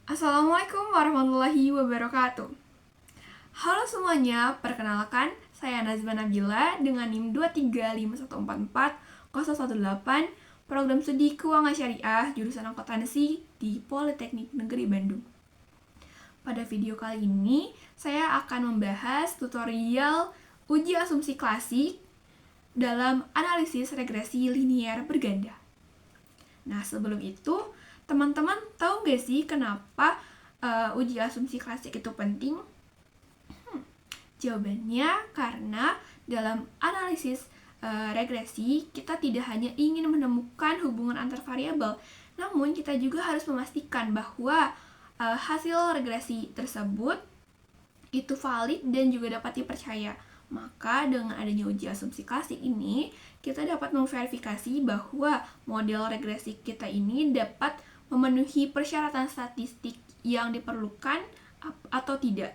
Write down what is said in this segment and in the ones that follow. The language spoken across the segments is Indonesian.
Assalamualaikum warahmatullahi wabarakatuh. Halo semuanya, perkenalkan saya Nazma Nabila dengan NIM 235144018, program studi Keuangan Syariah jurusan Akuntansi di Politeknik Negeri Bandung. Pada video kali ini, saya akan membahas tutorial uji asumsi klasik dalam analisis regresi linier berganda. Nah, sebelum itu, teman-teman tahu gak sih kenapa uji asumsi klasik itu penting? Jawabannya karena dalam analisis regresi, kita tidak hanya ingin menemukan hubungan antar variabel, namun kita juga harus memastikan bahwa hasil regresi tersebut itu valid dan juga dapat dipercaya. Maka dengan adanya uji asumsi klasik ini, kita dapat memverifikasi bahwa model regresi kita ini dapat memenuhi persyaratan statistik yang diperlukan atau tidak.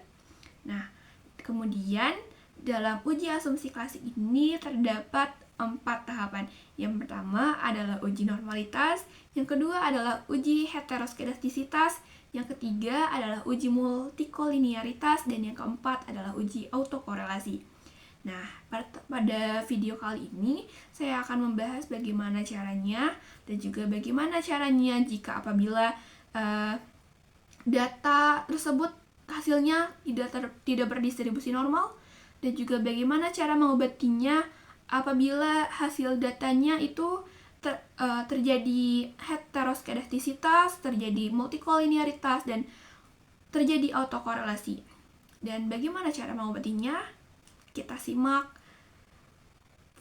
Nah, kemudian dalam uji asumsi klasik ini terdapat 4 tahapan. Yang pertama adalah uji normalitas, yang kedua adalah uji heteroskedastisitas, yang ketiga adalah uji multikolinearitas, dan yang keempat adalah uji autokorelasi. Nah, pada video kali ini saya akan membahas bagaimana caranya dan juga bagaimana caranya jika apabila data tersebut hasilnya tidak berdistribusi normal, dan juga bagaimana cara mengobatinya apabila hasil datanya itu terjadi heteroskedastisitas, terjadi multikolinearitas, dan terjadi autokorelasi. Dan bagaimana cara mengobatinya? Kita simak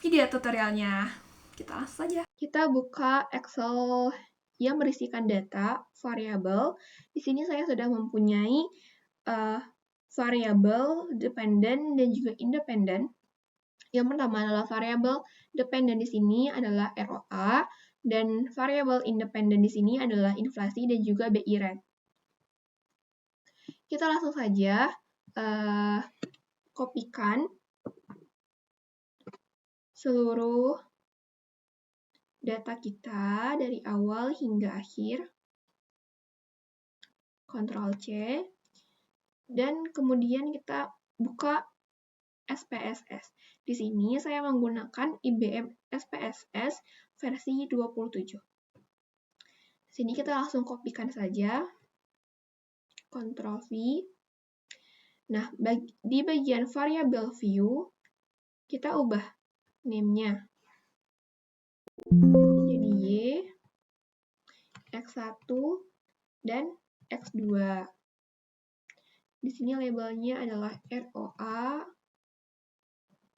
video tutorialnya. Kita langsung saja. Kita buka Excel yang berisikan data variabel. Di sini saya sudah mempunyai variabel dependent dan juga independent. Yang pertama adalah variabel dependent di sini adalah ROA, dan variabel independent di sini adalah inflasi dan juga BI rate. Kita langsung saja kopikan seluruh data kita dari awal hingga akhir. Ctrl C. Dan kemudian kita buka SPSS. Di sini saya menggunakan IBM SPSS versi 27. Di sini kita langsung kopikan saja. Ctrl V. Nah, di bagian variable view, kita ubah name-nya jadi Y, X1, dan X2. Di sini labelnya adalah ROA,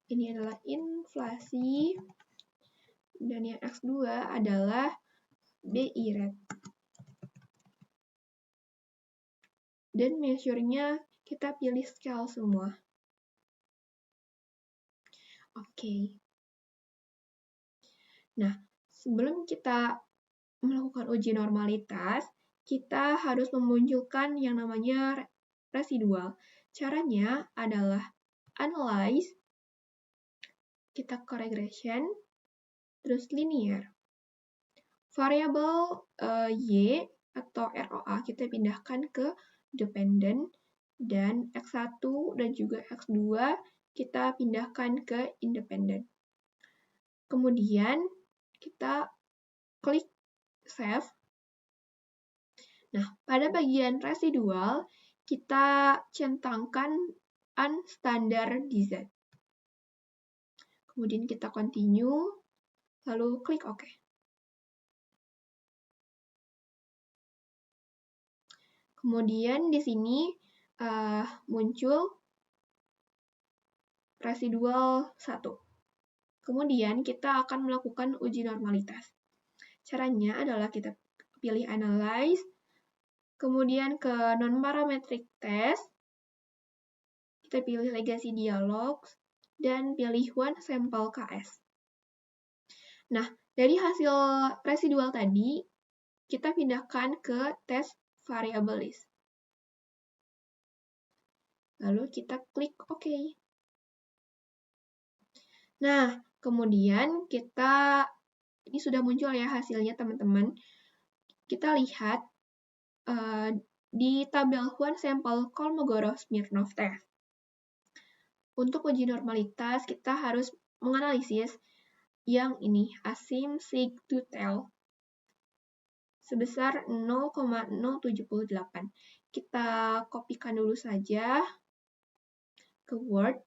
ini adalah inflasi, dan yang X2 adalah BI rate. Dan measure-nya kita pilih scale semua. Oke. Nah, sebelum kita melakukan uji normalitas, kita harus memunculkan yang namanya residual. Caranya adalah analyze, kita ke regression, terus linear. Variabel Y atau ROA kita pindahkan ke dependent, dan X1 dan juga X2 kita pindahkan ke independent. Kemudian kita klik save. Nah, pada bagian residual, kita centangkan unstandardized. Kemudian kita continue, lalu klik OK. Kemudian di sini muncul residual 1. Kemudian kita akan melakukan uji normalitas. Caranya adalah kita pilih analyze, kemudian ke non-parametric test, kita pilih legacy dialogs, dan pilih one sample KS. Nah, dari hasil residual tadi, kita pindahkan ke test variable list. Lalu kita klik OK. Nah, kemudian ini sudah muncul ya hasilnya teman-teman. Kita lihat di tabel one sample Kolmogorov-Smirnov test. Untuk uji normalitas, kita harus menganalisis yang ini, asim sig tutel sebesar 0,078. Kita kopikan dulu saja ke Word.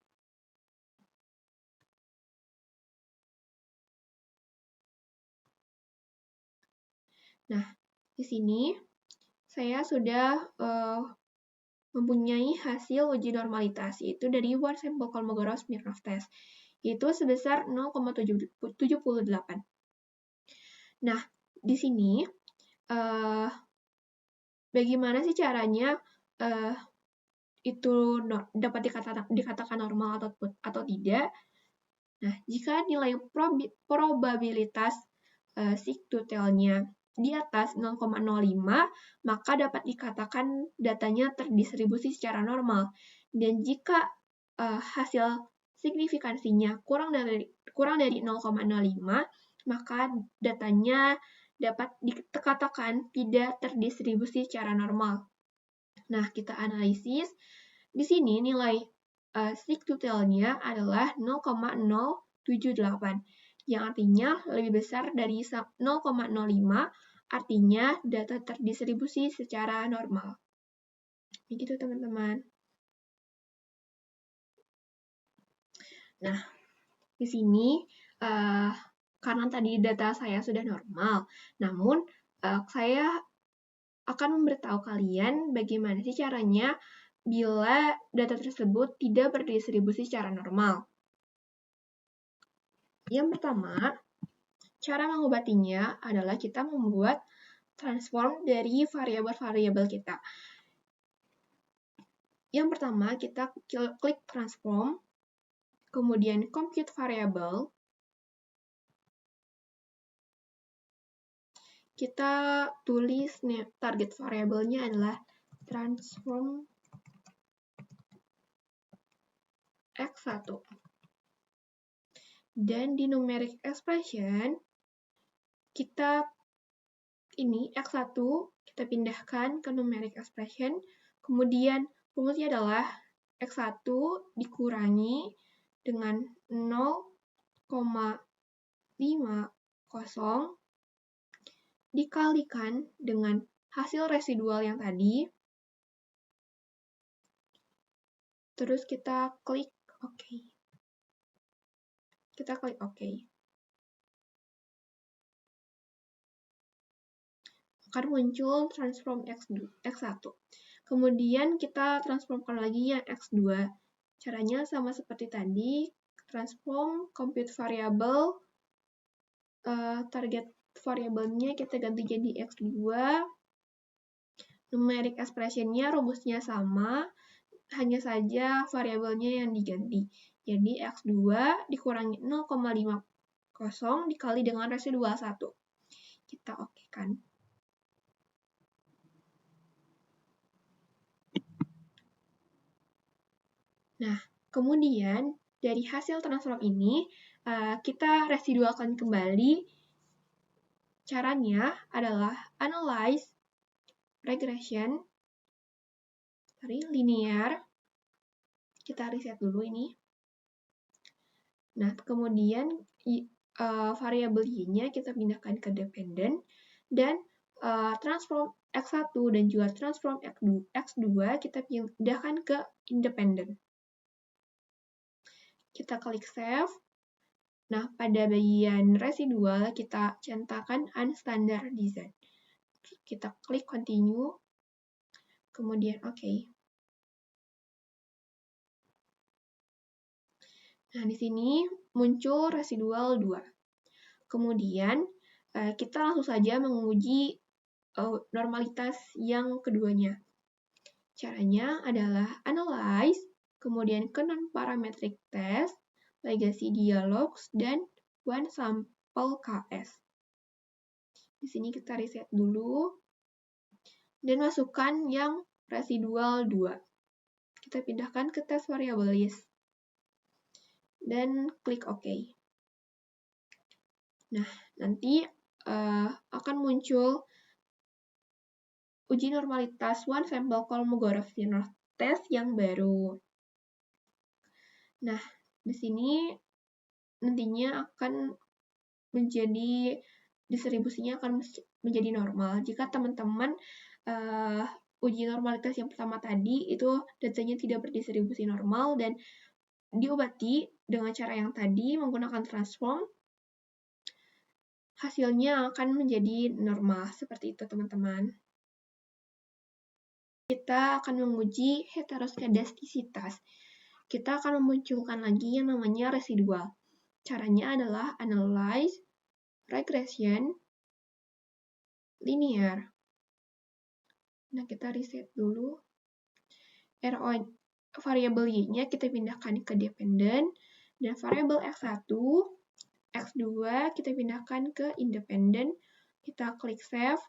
Nah, di sini saya sudah mempunyai hasil uji normalitas, yaitu dari one sample Kolmogorov-Smirnov test, yaitu sebesar 0,78. Nah, di sini bagaimana sih caranya itu dapat dikatakan normal atau tidak? Nah, jika nilai probabilitas sig tutelnya di atas 0,05, maka dapat dikatakan datanya terdistribusi secara normal. Dan jika hasil signifikansinya kurang dari 0,05, maka datanya dapat dikatakan tidak terdistribusi secara normal. Nah, kita analisis. Di sini nilai sig tutelnya adalah 0,078, yang artinya lebih besar dari 0,05, artinya data terdistribusi secara normal. Begitu teman-teman. Nah, di sini karena tadi data saya sudah normal, namun saya akan memberitahu kalian bagaimana sih caranya bila data tersebut tidak berdistribusi secara normal. Yang pertama, cara mengobatinya adalah kita membuat transform dari variabel-variabel kita. Yang pertama, kita klik transform, kemudian compute variable. Kita tulis target variabelnya adalah transform x1. Dan di numeric expression, kita ini x1 kita pindahkan ke numeric expression, kemudian rumusnya adalah x1 dikurangi dengan 0,50 dikalikan dengan hasil residual yang tadi, terus kita klik OK. Kita klik OK. Akan muncul transform x1. Kemudian kita transformkan lagi yang x2. Caranya sama seperti tadi, transform compute variable, target variabelnya kita ganti jadi x2, numeric expression-nya rumusnya sama, hanya saja variabelnya yang diganti. Jadi x2 dikurangi 0,50 dikali dengan residual 1. Kita okekan. Nah, kemudian dari hasil transform ini, kita residualkan kembali. Caranya adalah analyze regression, linear. Kita reset dulu ini. Nah, kemudian variabel y-nya kita pindahkan ke dependent, dan transform x1 dan juga transform x2 kita pindahkan ke independent. Kita klik save. Nah, pada bagian residual kita centangkan unstandardized. Kita klik continue, kemudian OK. Nah, di sini muncul residual 2. Kemudian, kita langsung saja menguji normalitas yang keduanya. Caranya adalah analyze, kemudian ke non-parametric test, legacy dialogs, dan one sample KS. Di sini kita reset dulu, dan masukkan yang residual 2. Kita pindahkan ke test variable list, dan klik OK. Nah, nanti akan muncul uji normalitas one sample Kolmogorov Smirnov test yang baru. Nah, di sini nantinya akan menjadi distribusinya akan menjadi normal. Jika teman-teman uji normalitas yang pertama tadi itu datanya tidak berdistribusi normal dan diobati dengan cara yang tadi menggunakan transform, hasilnya akan menjadi normal. Seperti itu, teman-teman. Kita akan menguji heteroskedastisitas. Kita akan memunculkan lagi yang namanya residual. Caranya adalah analyze, regression, linear. Nah, kita reset dulu. RO variabel Y-nya kita pindahkan ke dependent, dan variabel X1, X2 kita pindahkan ke independent. Kita klik save.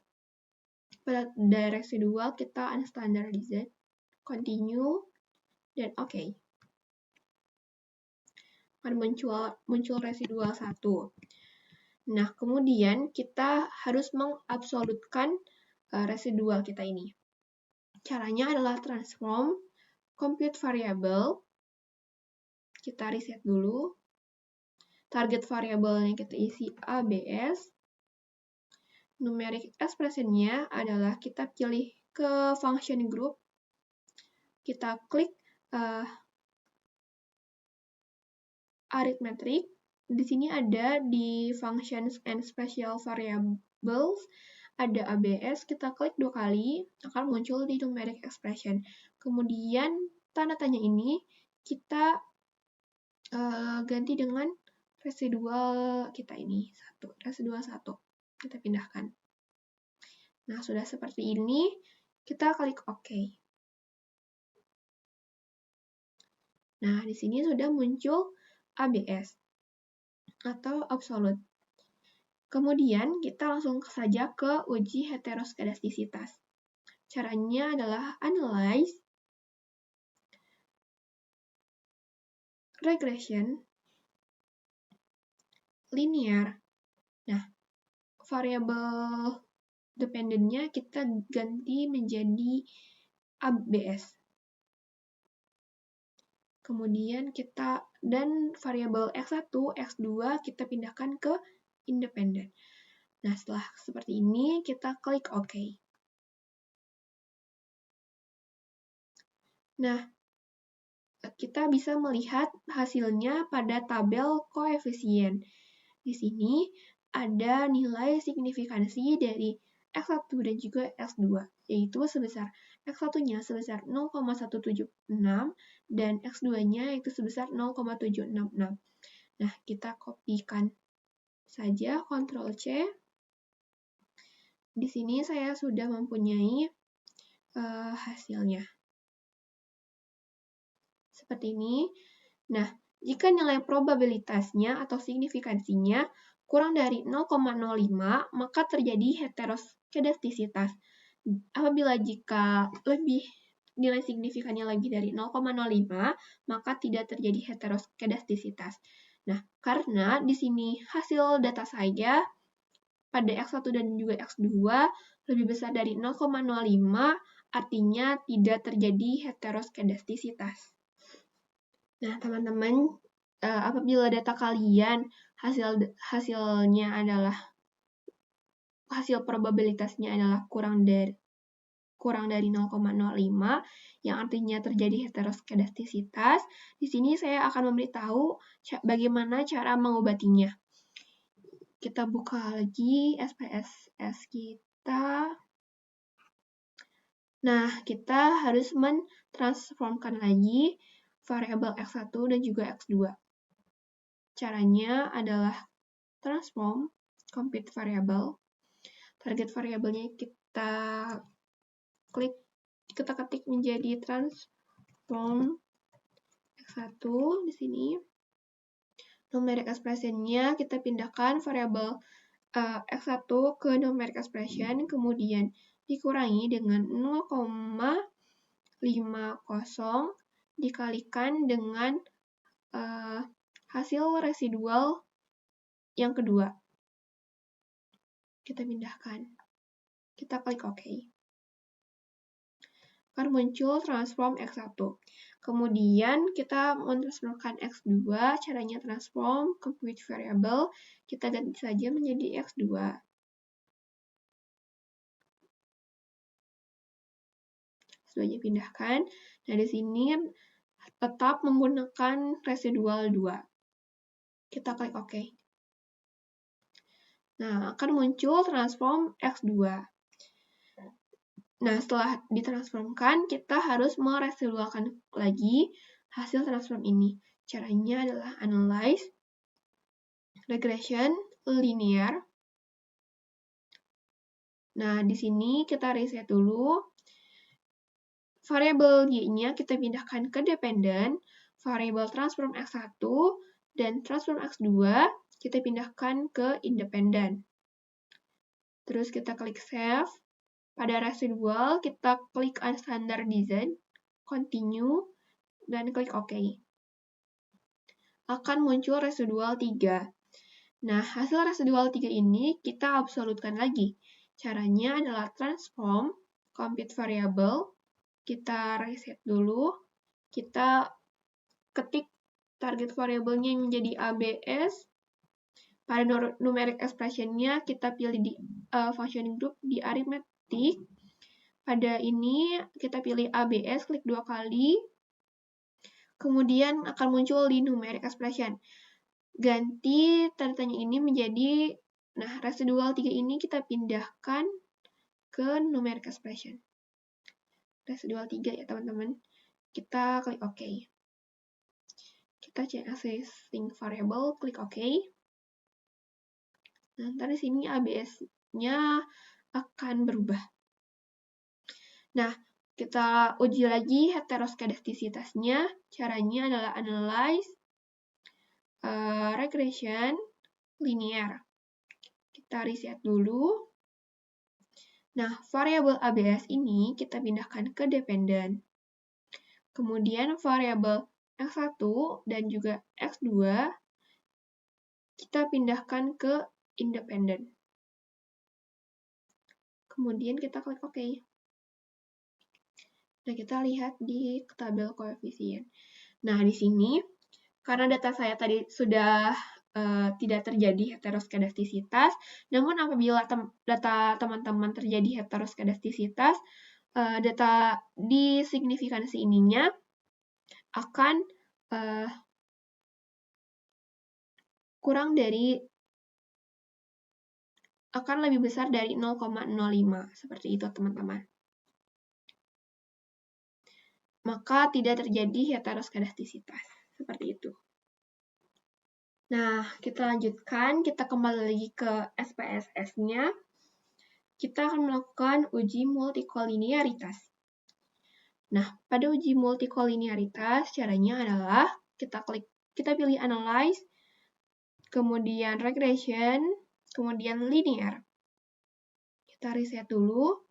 Pada residual kita unstandardized, continue, dan OK. Akan muncul residual 1. Nah, kemudian kita harus mengabsolutkan residual kita ini. Caranya adalah transform, compute variable, kita reset dulu. Target variabelnya kita isi ABS. Numeric expression-nya adalah kita pilih ke function group. Kita klik arithmetic. Di sini ada di functions and special variables, ada ABS, kita klik 2 kali, akan muncul di numeric expression. Kemudian tanda tanya ini kita ganti dengan residual kita ini, residual 1. Kita pindahkan. Nah, sudah seperti ini, kita klik OK. Nah, di sini sudah muncul ABS atau absolute. Kemudian kita langsung saja ke uji heteroskedastisitas. Caranya adalah analyze, regression, linear. Nah, variabel dependent-nya kita ganti menjadi ABS. Kemudian dan variabel X1, X2 kita pindahkan ke independent. Nah, setelah seperti ini, kita klik OK. Nah, kita bisa melihat hasilnya pada tabel koefisien. Di sini ada nilai signifikansi dari X1 dan juga X2, yaitu sebesar X1-nya sebesar 0,176 dan X2-nya itu sebesar 0,766. Nah, kita kopikan saja, Ctrl C. Di sini saya sudah mempunyai hasilnya. Seperti ini. Nah, jika nilai probabilitasnya atau signifikansinya kurang dari 0,05, maka terjadi heteroskedastisitas. Apabila jika nilai signifikannya lebih dari 0,05, maka tidak terjadi heteroskedastisitas. Nah, karena di sini hasil data saya pada X1 dan juga X2 lebih besar dari 0,05, artinya tidak terjadi heteroskedastisitas. Nah, teman-teman, apabila data kalian hasilnya adalah hasil probabilitasnya adalah kurang dari 0,05, yang artinya terjadi heteroskedastisitas, di sini saya akan memberitahu bagaimana cara mengobatinya. Kita buka lagi SPSS kita. Nah, kita harus mentransformkan lagi variabel X1 dan juga X2. Caranya adalah transform, compute variable. Target variabelnya kita ketik menjadi transform X1 di sini. Numeric expression-nya kita pindahkan variabel X1 ke numeric expression, kemudian dikurangi dengan 0,50 dikalikan dengan hasil residual yang kedua. Kita pindahkan. Kita klik OK. akan muncul transform X1. Kemudian kita mentransformkan X2, caranya transform compute variable, kita ganti saja menjadi X2. X2-nya pindahkan. Nah, di sini tetap menggunakan residual 2. Kita klik OK. Nah, akan muncul transform X2. Nah, setelah ditransformkan, kita harus meresidualkan lagi hasil transform ini. Caranya adalah analyze, regression, linear. Nah, di sini kita reset dulu. Variabel Y-nya kita pindahkan ke dependent, variabel transform X1, dan transform X2 kita pindahkan ke independent. Terus kita klik save. Pada residual, kita klik on standard design, continue, dan klik OK. Akan muncul residual 3. Nah, hasil residual 3 ini kita absolutkan lagi. Caranya adalah transform, compute variable, kita reset dulu, kita ketik target variabelnya yang menjadi ABS, pada numeric expression-nya kita pilih di function group di arithmetic. Pada ini kita pilih ABS, klik 2 kali. Kemudian akan muncul di numeric expression. Ganti tanda tanya ini menjadi, nah residual 3 ini kita pindahkan ke numeric expression. Residual 3 ya teman-teman. Kita klik OK. Kita cek accessing variable, klik OK. Nah, ntar di sini ABS-nya akan berubah. Nah, kita uji lagi heteroskedastisitasnya. Caranya adalah analyze, regression, linear. Kita reset dulu. Nah, variabel ABS ini kita pindahkan ke dependent. Kemudian variabel X1 dan juga X2 kita pindahkan ke independent. Kemudian kita klik OK. Nah, kita lihat di tabel koefisien. Nah, di sini, karena data saya tadi sudah tidak terjadi heteroskedastisitas, namun apabila data teman-teman terjadi heteroskedastisitas, data di signifikansi ininya akan akan lebih besar dari 0,05, seperti itu teman-teman. Maka tidak terjadi heteroskedastisitas, seperti itu. Nah, kita lanjutkan, kita kembali lagi ke SPSS-nya. Kita akan melakukan uji multikolinearitas. Nah, pada uji multikolinearitas, caranya adalah kita pilih analyze, kemudian regression, kemudian linear. Kita reset dulu.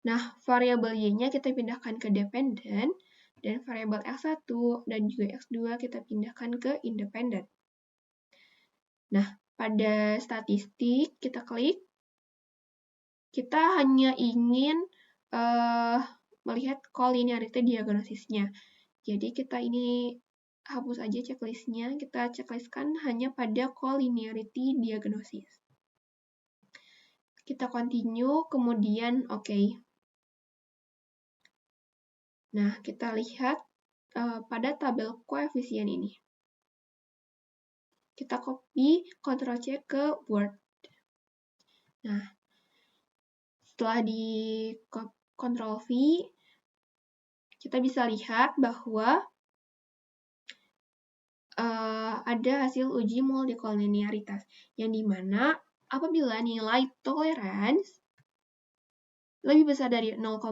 Nah, variabel Y-nya kita pindahkan ke dependent, dan variabel X1 dan juga X2 kita pindahkan ke independent. Nah, pada statistik kita klik. Kita hanya ingin melihat collinearity diagnosisnya. Jadi kita ini hapus aja checklistnya, kita checklistkan hanya pada collinearity diagnosis. Kita continue, kemudian OK. Nah, kita lihat pada tabel koefisien ini. Kita copy, Ctrl-C ke Word. Nah, setelah di Ctrl-V, kita bisa lihat bahwa ada hasil uji multikolinearitas, yang dimana apabila nilai tolerance lebih besar dari 0,1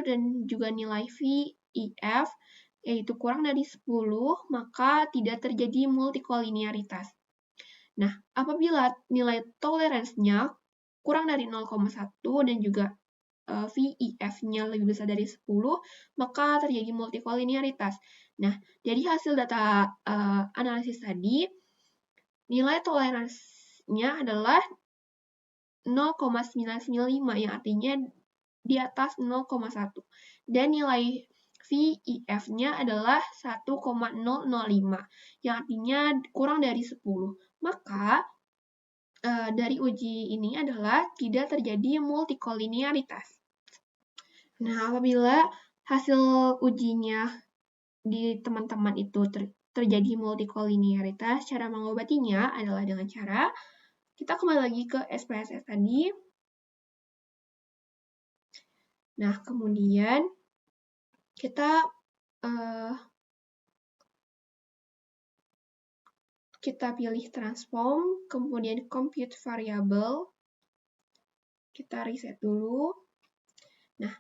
dan juga nilai VEF yaitu kurang dari 10, maka tidak terjadi multikolinearitas. Nah, apabila nilai tolerance-nya kurang dari 0,1 dan juga VEF-nya lebih besar dari 10, maka terjadi multikolinearitas. Nah, dari hasil data analisis tadi, nilai toleransinya adalah 0,995, yang artinya di atas 0,1. Dan nilai VIF-nya adalah 1,005, yang artinya kurang dari 10. Maka dari uji ini adalah tidak terjadi multikolinearitas. Nah, apabila hasil ujinya di teman-teman itu terjadi multikolinearitas, cara mengobatinya adalah dengan cara kita kembali lagi ke SPSS tadi. Nah, kemudian kita pilih transform, kemudian compute variable. Kita reset dulu. Nah,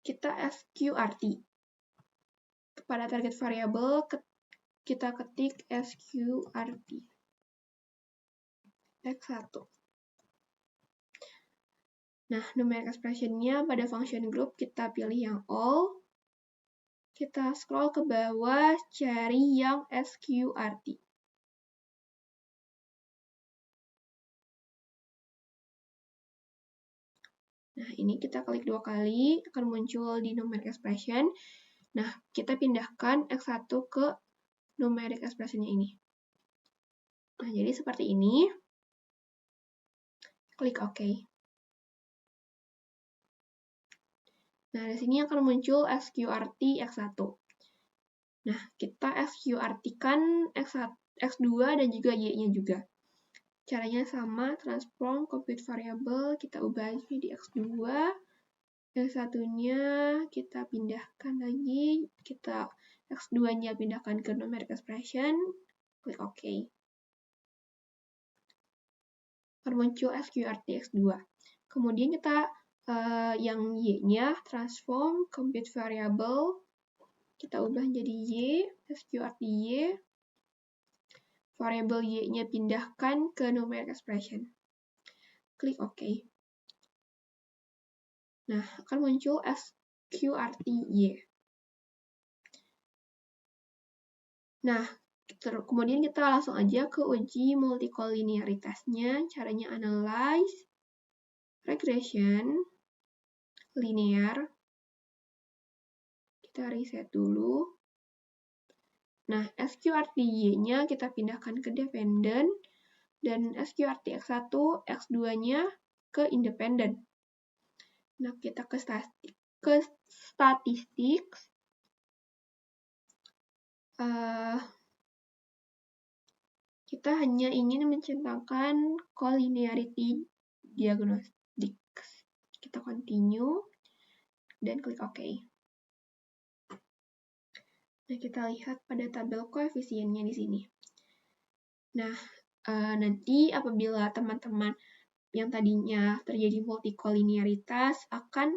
kita SQRT. Pada target variable, kita ketik SQRT. X1. Nah, numeric expression-nya pada function group kita pilih yang all. Kita scroll ke bawah, cari yang SQRT. Nah, ini kita klik 2 kali, akan muncul di numeric expression. Nah, kita pindahkan X1 ke numeric expression-nya ini. Nah, jadi seperti ini. Klik OK. Nah, di sini akan muncul SQRT X1. Nah, kita SQRT-kan X2 dan juga Y-nya juga. Caranya sama, transform, compute variable, kita ubah jadi X2. Yang satunya kita pindahkan lagi, kita X2-nya pindahkan ke numeric expression, klik OK. Akan muncul SQRT X2. Kemudian kita yang Y-nya, transform, compute variable, kita ubah jadi Y, SQRT Y. Variable Y-nya pindahkan ke numeric expression. Klik OK. Nah, akan muncul SQRT Y. Nah, kemudian kita langsung aja ke uji multikolinearitasnya. Caranya analyze, regression, linear. Kita reset dulu. Nah, SQRT-Y-nya kita pindahkan ke dependent, dan SQRT X1, X2-nya ke independent. Nah, kita ke statistik. Kita hanya ingin mencentangkan collinearity diagnostic. Kita continue, dan klik OK. Nah, kita lihat pada tabel koefisiennya di sini. Nah, nanti apabila teman-teman yang tadinya terjadi multikolinearitas akan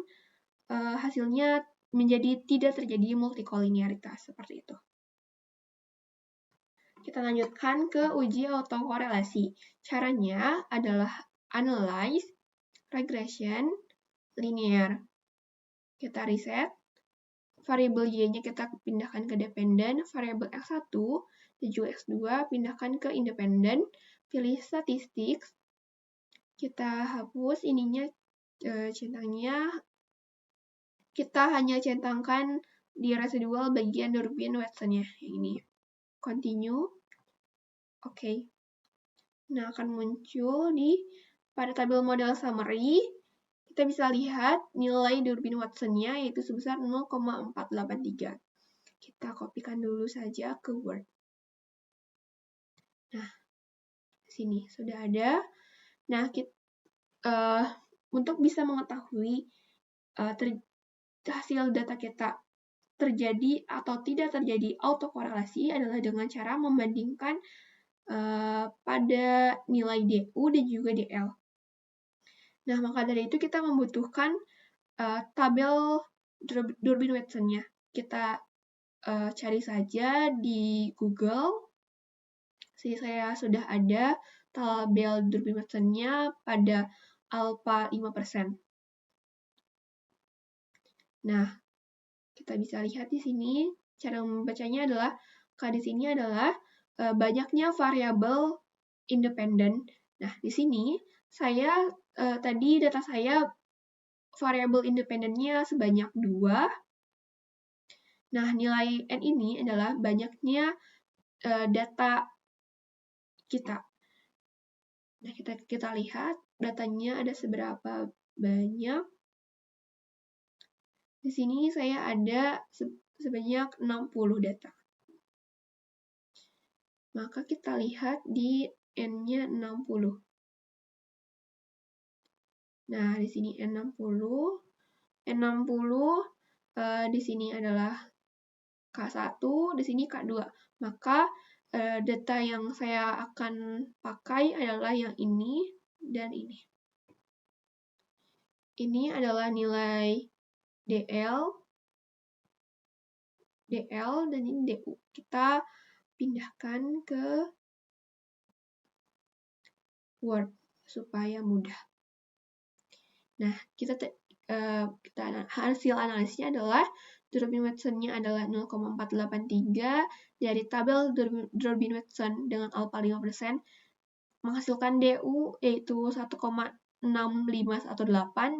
hasilnya menjadi tidak terjadi multikolinearitas, seperti itu. Kita lanjutkan ke uji autokorelasi. Caranya adalah analyze, regression, linear. Kita reset. Variabel Y-nya kita pindahkan ke dependent, variabel X1 dan juga X2 pindahkan ke independent, pilih statistik, kita hapus ininya centangnya, kita hanya centangkan di residual bagian Durbin-Watson-nya, yang ini. Continue, OK. Nah, akan muncul pada tabel model summary. Kita bisa lihat nilai Durbin-Watson-nya yaitu sebesar 0,483. Kita kopikan dulu saja ke Word. Nah, sini sudah ada. Nah, untuk bisa mengetahui hasil data kita terjadi atau tidak terjadi autokorelasi adalah dengan cara membandingkan pada nilai DU dan juga DL. Nah, maka dari itu kita membutuhkan tabel Durbin-Watson-nya. Kita cari saja di Google. Sini saya sudah ada tabel Durbin-Watson-nya pada alpha 5%. Nah, kita bisa lihat di sini, cara membacanya adalah, di sini adalah banyaknya variabel independen. Nah, di sini tadi data saya variabel independennya sebanyak 2. Nah, nilai N ini adalah banyaknya data kita. Nah, kita lihat datanya ada seberapa banyak. Di sini saya ada sebanyak 60 data. Maka kita lihat di N-nya 60. Nah, di sini N60. N60 di sini adalah K1, di sini K2. Maka data yang saya akan pakai adalah yang ini dan ini. Ini adalah nilai DL, dan ini DU. Kita pindahkan ke Word supaya mudah. Nah, hasil analisisnya adalah Durbin-Watson-nya adalah 0,483 dari tabel Durbin-Watson dengan alpha 5% menghasilkan DU yaitu 1,6518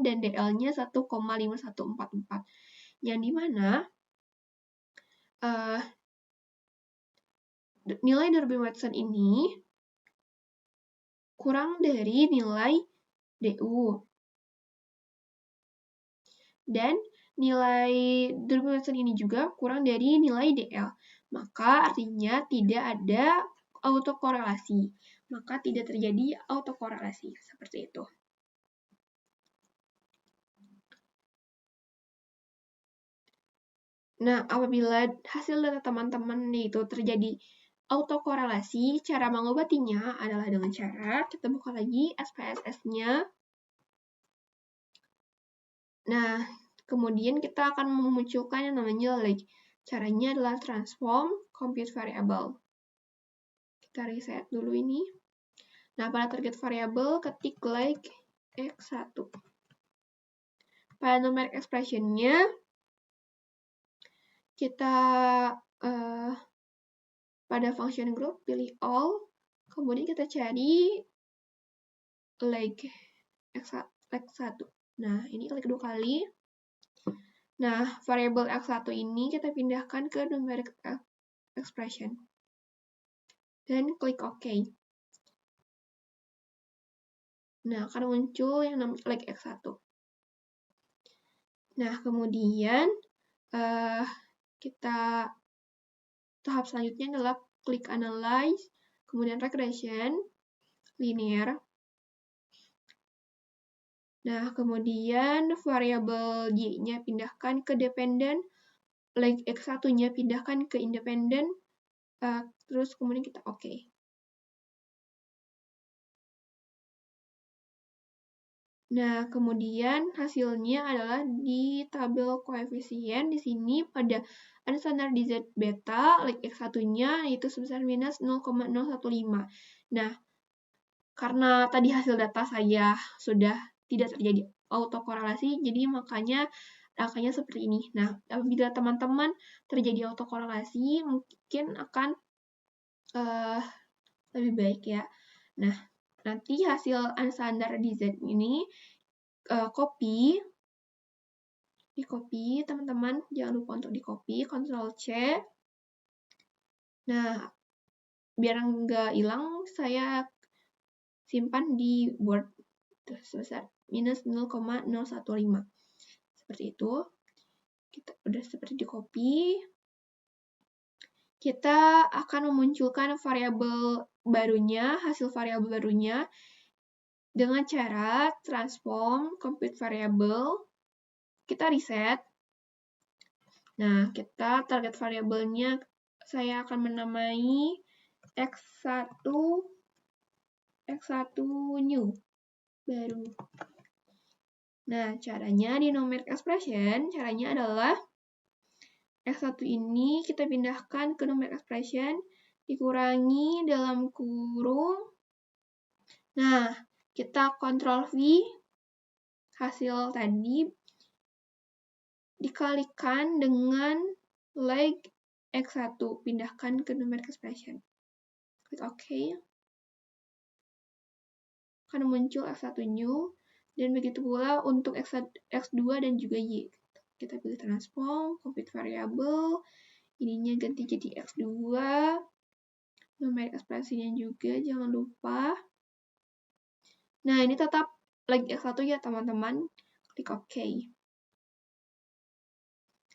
dan DL-nya 1,5144. Yang dimana nilai Durbin-Watson ini kurang dari nilai DU. Dan nilai Durbin-Watson ini juga kurang dari nilai DL. Maka artinya tidak ada autokorelasi. Maka tidak terjadi autokorelasi. Seperti itu. Nah, apabila hasil data teman-teman itu terjadi autokorelasi, cara mengobatinya adalah dengan cara kita buka lagi SPSS-nya. Nah, kemudian kita akan memunculkan yang namanya like. Caranya adalah transform compute variable. Kita reset dulu ini. Nah, pada target variable ketik like x1. Pada numeric expression-nya kita pada function group pilih all, kemudian kita cari like x1. Nah, ini klik 2 kali. Nah, variable x1 ini kita pindahkan ke numeric expression. Dan klik OK. Nah, akan muncul yang namanya like x1. Nah, kemudian kita tahap selanjutnya adalah klik analyze, kemudian regression, linear. Nah, kemudian variabel y-nya pindahkan ke dependent, like x1-nya pindahkan ke independent, terus kemudian kita OK. Nah, kemudian hasilnya adalah di tabel koefisien. Di sini ada standar dz beta, like x1-nya yaitu sebesar minus 0,015. Nah, karena tadi hasil data saya sudah tidak terjadi autokorelasi, jadi makanya angkanya seperti ini. Nah, apabila teman-teman terjadi autokorelasi, mungkin akan lebih baik ya. Nah, nanti hasil unstandard dz ini di copy teman-teman, jangan lupa untuk di copy, Ctrl C. Nah, biar nggak hilang, saya simpan di Word sebesar minus 0,015. Seperti itu. Kita udah seperti di copy. Kita akan memunculkan variabel barunya, hasil variabel barunya dengan cara transform compute variable. Kita reset. Nah, kita target variabelnya saya akan menamai x1 new baru. Nah, caranya di numeric expression, caranya adalah x1 ini kita pindahkan ke numeric expression, dikurangi dalam kurung. Nah, kita Ctrl V, hasil tadi dikalikan dengan like x1, pindahkan ke numeric expression. Klik OK. Akan muncul x1 new, Dan begitu pula untuk X2 dan juga Y. Kita pilih transform, compute variable, ininya ganti jadi X2, numeric ekspresinya juga jangan lupa. Nah, ini tetap lagi X1 ya teman-teman, klik OK.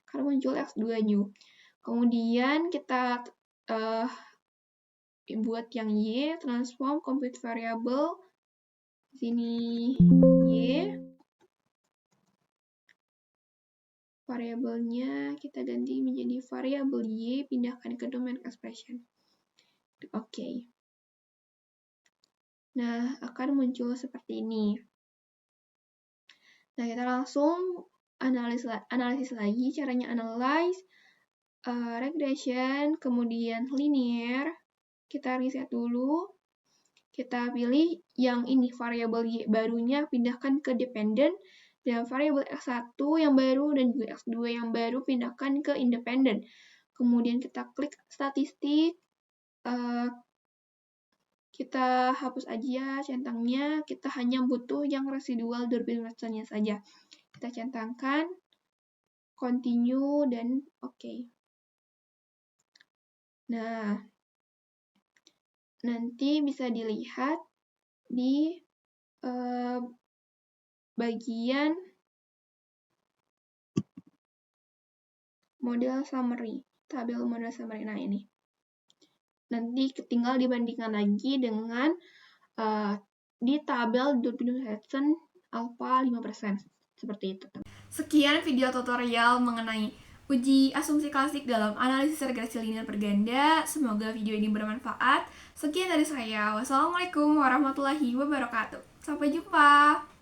Karena muncul X2 new. Kemudian kita buat yang Y, transform, compute variable, sini Y, variabelnya kita ganti menjadi variabel Y, pindahkan ke domain expression. Oke. Nah, akan muncul seperti ini. Nah, kita langsung analisis lagi, caranya analyze, regression, kemudian linear. Kita reset dulu. Kita pilih yang ini, variabel Y barunya pindahkan ke dependent, dan variabel X1 yang baru dan juga X2 yang baru pindahkan ke independent. Kemudian kita klik statistik, kita hapus aja centangnya, kita hanya butuh yang residual Durbin Watsonnya saja. Kita centangkan, continue, dan OK. Nah, nanti bisa dilihat di bagian model summary, tabel model summary. Nah, ini. Nanti tinggal dibandingkan lagi dengan di tabel Durbin Watson alpha 5%. Seperti itu. Sekian video tutorial mengenai uji asumsi klasik dalam analisis regresi linear berganda. Semoga video ini bermanfaat. Sekian dari saya. Wassalamualaikum warahmatullahi wabarakatuh. Sampai jumpa.